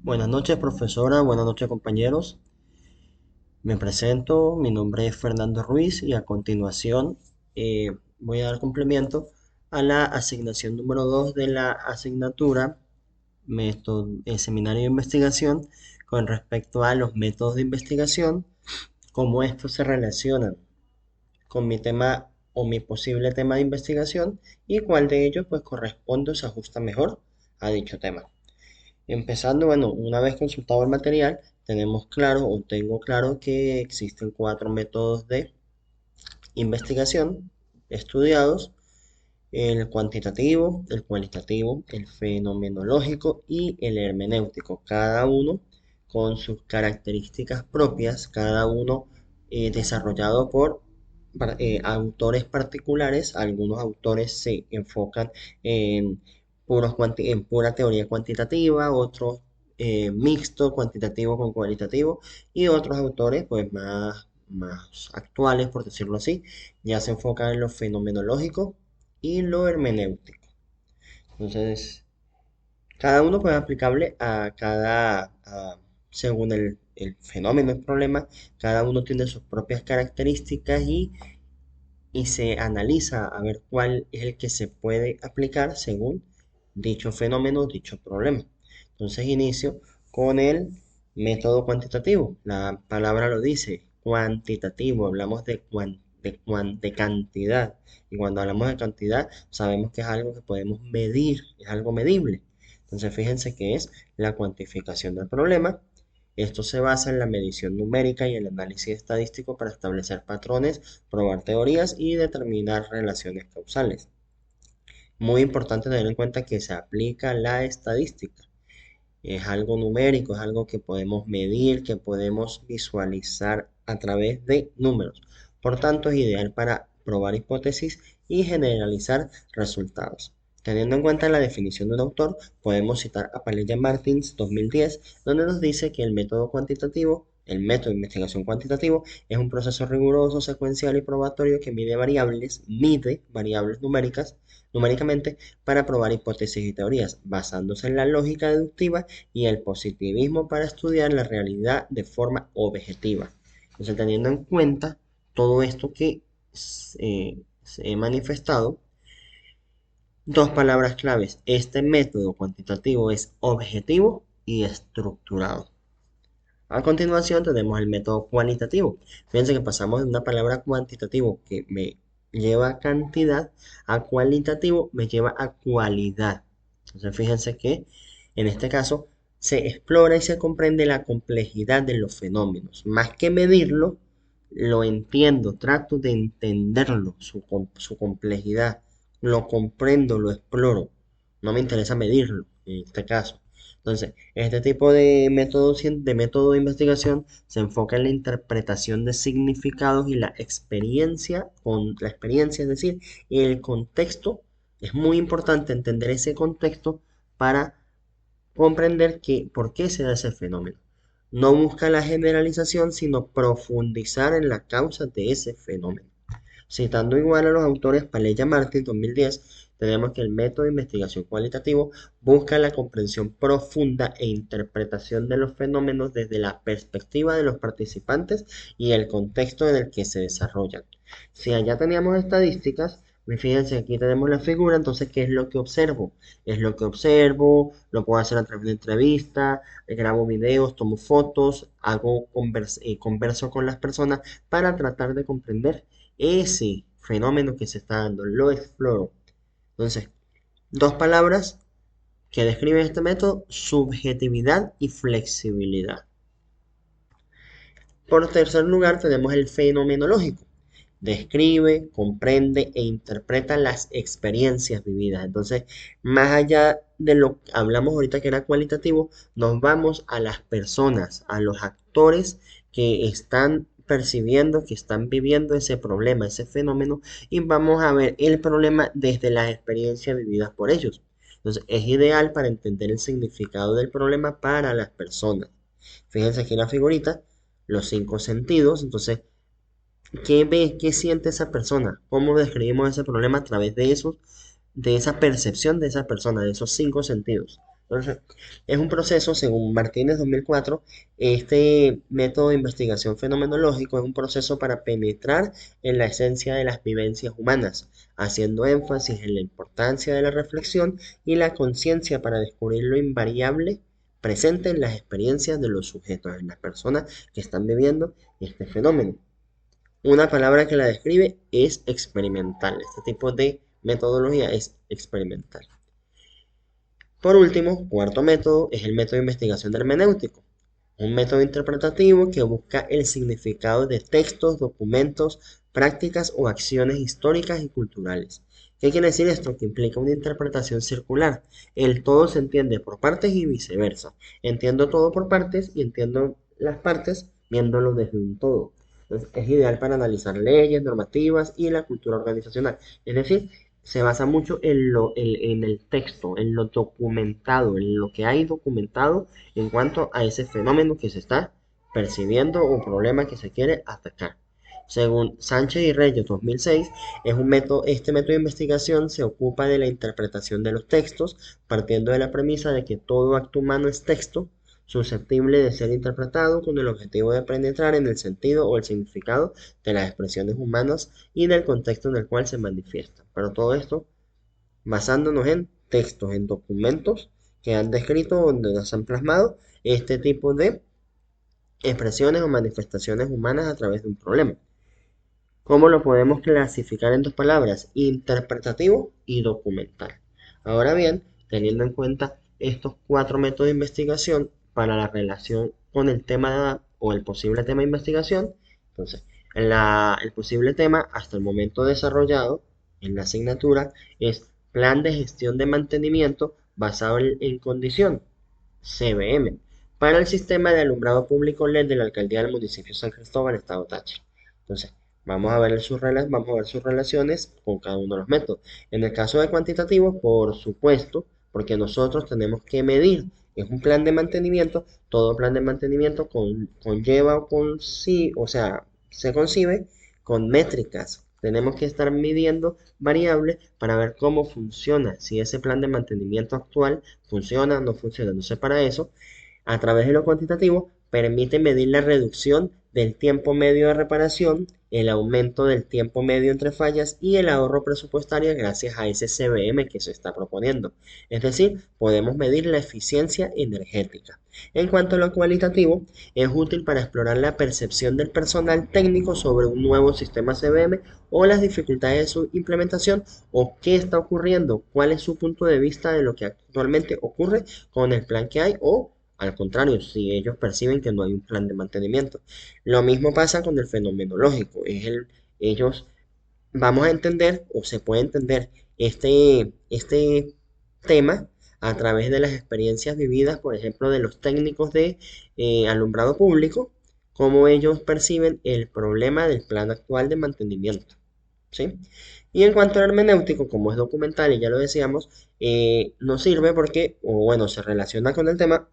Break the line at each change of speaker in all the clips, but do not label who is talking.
Buenas noches, profesora. Buenas noches, compañeros. Me presento. Mi nombre es Fernando Ruiz y a continuación voy a dar cumplimiento a la asignación número 2 de la asignatura Seminario de Investigación con respecto a los métodos de investigación, cómo estos se relacionan con mi tema o mi posible tema de investigación y cuál de ellos pues corresponde o se ajusta mejor a dicho tema. Empezando, bueno, una vez consultado el material, tenemos claro o tengo claro que existen cuatro métodos de investigación estudiados: el cuantitativo, el cualitativo, el fenomenológico y el hermenéutico, cada uno con sus características propias, cada uno desarrollado por autores particulares. Algunos autores se enfocan en, en pura teoría cuantitativa, otros mixto, cuantitativo con cualitativo, y otros autores pues más actuales, por decirlo así, ya se enfocan en lo fenomenológico y lo hermenéutico. Entonces, cada uno pues es aplicable a según el fenómeno, el problema, cada uno tiene sus propias características y se analiza a ver cuál es el que se puede aplicar según dicho fenómeno, dicho problema. Entonces inicio con el método cuantitativo. La palabra lo dice, cuantitativo. Hablamos de cantidad. Y cuando hablamos de cantidad, sabemos que es algo que podemos medir, es algo medible. Entonces fíjense que es la cuantificación del problema. Esto se basa en la medición numérica y el análisis estadístico para establecer patrones, probar teorías y determinar relaciones causales. Muy importante tener en cuenta que se aplica la estadística. Es algo numérico, es algo que podemos medir, que podemos visualizar a través de números. Por tanto, es ideal para probar hipótesis y generalizar resultados. Teniendo en cuenta la definición de un autor, podemos citar a Palella Martins 2010, donde nos dice que el método de investigación cuantitativo, es un proceso riguroso, secuencial y probatorio que mide variables numéricamente para probar hipótesis y teorías, basándose en la lógica deductiva y el positivismo para estudiar la realidad de forma objetiva. Entonces, teniendo en cuenta todo esto que se he manifestado, dos palabras claves: este método cuantitativo es objetivo y estructurado. A continuación tenemos el método cualitativo. Fíjense que pasamos de una palabra cuantitativo que me lleva a cantidad a cualitativo me lleva a cualidad. Entonces fíjense que en este caso se explora y se comprende la complejidad de los fenómenos. Más que medirlo, lo entiendo, trato de entenderlo, su complejidad. Lo comprendo, lo exploro. No me interesa medirlo en este caso. Entonces, este tipo de método de investigación se enfoca en la interpretación de significados y la experiencia, es decir, el contexto. Es muy importante entender ese contexto para comprender por qué se da ese fenómeno. No busca la generalización, sino profundizar en la causa de ese fenómeno. Citando igual a los autores Palella Martin 2010, tenemos que el método de investigación cualitativo busca la comprensión profunda e interpretación de los fenómenos desde la perspectiva de los participantes y el contexto en el que se desarrollan. Si allá teníamos estadísticas, fíjense, aquí tenemos la figura. Entonces, ¿qué es lo que observo? Es lo que observo, lo puedo hacer a través de entrevistas, grabo videos, tomo fotos, converso con las personas para tratar de comprender ese fenómeno que se está dando, lo exploro. Entonces, dos palabras que describen este método: subjetividad y flexibilidad. Por tercer lugar, tenemos el fenomenológico. Describe, comprende e interpreta las experiencias vividas. Entonces, más allá de lo que hablamos ahorita que era cualitativo, nos vamos a las personas, a los actores que están percibiendo, que están viviendo ese problema, ese fenómeno, y vamos a ver el problema desde las experiencias vividas por ellos. Entonces, es ideal para entender el significado del problema para las personas. Fíjense aquí en la figurita, los cinco sentidos. Entonces, ¿qué ve, qué siente esa persona? ¿Cómo describimos ese problema a través de esa percepción de esa persona, de esos cinco sentidos? Entonces, es un proceso, según Martínez 2004, este método de investigación fenomenológico es un proceso para penetrar en la esencia de las vivencias humanas, haciendo énfasis en la importancia de la reflexión y la conciencia para descubrir lo invariable presente en las experiencias de los sujetos, en las personas que están viviendo este fenómeno. Una palabra que la describe es experimental. Este tipo de metodología es experimental. Por último, cuarto método es el método de investigación hermenéutico, un método interpretativo que busca el significado de textos, documentos, prácticas o acciones históricas y culturales. ¿Qué quiere decir esto? Que implica una interpretación circular. El todo se entiende por partes y viceversa. Entiendo todo por partes y entiendo las partes viéndolo desde un todo. Entonces, es ideal para analizar leyes, normativas y la cultura organizacional. Es decir, se basa mucho en el texto, en lo documentado, en lo que hay documentado en cuanto a ese fenómeno que se está percibiendo o problema que se quiere atacar. Según Sánchez y Reyes 2006, este método de investigación se ocupa de la interpretación de los textos, partiendo de la premisa de que todo acto humano es texto, susceptible de ser interpretado con el objetivo de penetrar en el sentido o el significado de las expresiones humanas y del contexto en el cual se manifiestan. Pero todo esto basándonos en textos, en documentos que han descrito, donde nos han plasmado este tipo de expresiones o manifestaciones humanas a través de un problema. ¿Cómo lo podemos clasificar en dos palabras? Interpretativo y documental. Ahora bien, teniendo en cuenta estos cuatro métodos de investigación para la relación con el tema o el posible tema de investigación, entonces, el posible tema hasta el momento desarrollado en la asignatura es Plan de Gestión de Mantenimiento basado en condición, CBM, para el sistema de alumbrado público LED de la alcaldía del municipio San Cristóbal, estado Táchira. Entonces, vamos a ver sus relaciones con cada uno de los métodos. En el caso de cuantitativo, por supuesto, porque nosotros tenemos que medir, es un plan de mantenimiento, todo plan de mantenimiento conlleva o sí, o sea, se concibe con métricas. Tenemos que estar midiendo variables para ver cómo funciona, si ese plan de mantenimiento actual funciona o no funciona. Entonces, para eso a través de lo cuantitativo, permite medir la reducción del tiempo medio de reparación, el aumento del tiempo medio entre fallas y el ahorro presupuestario gracias a ese CBM que se está proponiendo. Es decir, podemos medir la eficiencia energética. En cuanto a lo cualitativo, es útil para explorar la percepción del personal técnico sobre un nuevo sistema CBM o las dificultades de su implementación o qué está ocurriendo, cuál es su punto de vista de lo que actualmente ocurre con el plan que hay o al contrario, si ellos perciben que no hay un plan de mantenimiento. Lo mismo pasa con el fenomenológico. Ellos vamos a entender o se puede entender este tema a través de las experiencias vividas, por ejemplo, de los técnicos de alumbrado público, cómo ellos perciben el problema del plan actual de mantenimiento. ¿Sí? Y en cuanto al hermenéutico, como es documental y ya lo decíamos, nos sirve porque, o bueno, se relaciona con el tema,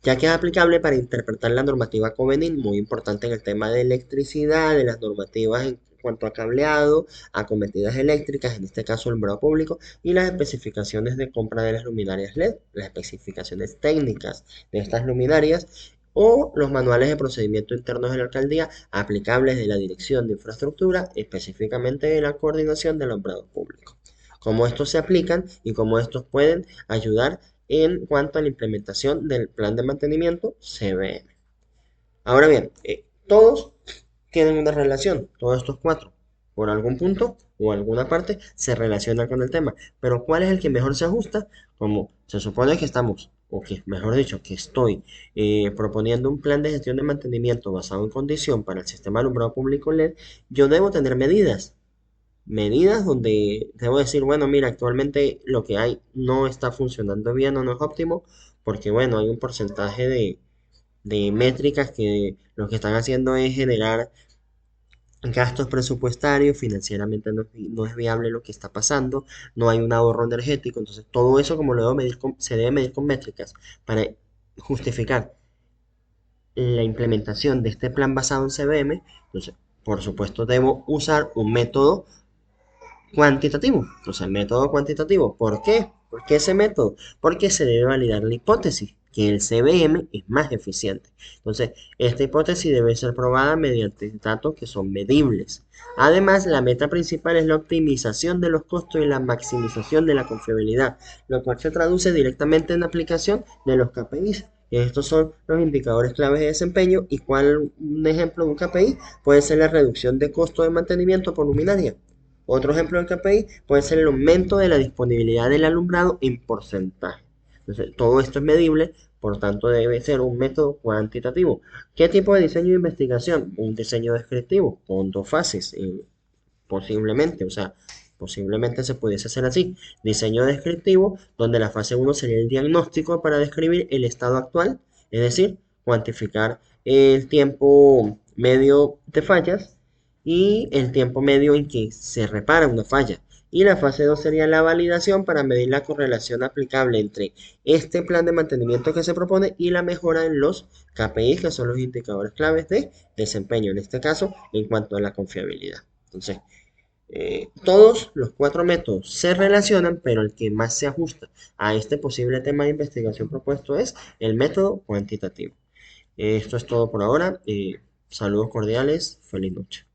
ya que es aplicable para interpretar la normativa Covenant, muy importante en el tema de electricidad, de las normativas en cuanto a cableado, acometidas eléctricas, en este caso el alumbrado público, y las especificaciones de compra de las luminarias LED, las especificaciones técnicas de estas luminarias, o los manuales de procedimiento internos de la alcaldía aplicables de la Dirección de Infraestructura, específicamente de la coordinación del alumbrado público. Cómo estos se aplican y cómo estos pueden ayudar en cuanto a la implementación del plan de mantenimiento CBM. Ahora bien, todos tienen una relación, todos estos cuatro, por algún punto o alguna parte se relacionan con el tema, pero ¿cuál es el que mejor se ajusta? Como se supone que estamos, o que mejor dicho, que estoy proponiendo un plan de gestión de mantenimiento basado en condición para el sistema de alumbrado público LED, yo debo tener medidas donde debo decir, bueno, mira, actualmente lo que hay no está funcionando bien o no es óptimo, porque bueno, hay un porcentaje de métricas que lo que están haciendo es generar gastos presupuestarios, financieramente no es viable lo que está pasando, no hay un ahorro energético, entonces todo eso como lo debo medir se debe medir con métricas para justificar la implementación de este plan basado en CBM, entonces por supuesto debo usar un método cuantitativo. Entonces, método cuantitativo. ¿Por qué? ¿Por qué ese método? Porque se debe validar la hipótesis, que el CBM es más eficiente. Entonces, esta hipótesis debe ser probada mediante datos que son medibles. Además, la meta principal es la optimización de los costos y la maximización de la confiabilidad, lo cual se traduce directamente en la aplicación de los KPIs. Estos son los indicadores claves de desempeño y un ejemplo de un KPI puede ser la reducción de costo de mantenimiento por luminaria. Otro ejemplo de KPI puede ser el aumento de la disponibilidad del alumbrado en porcentaje. Entonces, todo esto es medible, por tanto debe ser un método cuantitativo. ¿Qué tipo de diseño de investigación? Un diseño descriptivo con dos fases, posiblemente, o sea, posiblemente se pudiese hacer así. Diseño descriptivo, donde la fase uno sería el diagnóstico para describir el estado actual, es decir, cuantificar el tiempo medio de fallas y el tiempo medio en que se repara una falla. Y la fase 2 sería la validación para medir la correlación aplicable entre este plan de mantenimiento que se propone y la mejora en los KPIs, que son los indicadores claves de desempeño, en este caso, en cuanto a la confiabilidad. Entonces, todos los cuatro métodos se relacionan, pero el que más se ajusta a este posible tema de investigación propuesto es el método cuantitativo. Esto es todo por ahora. Saludos cordiales. Feliz noche.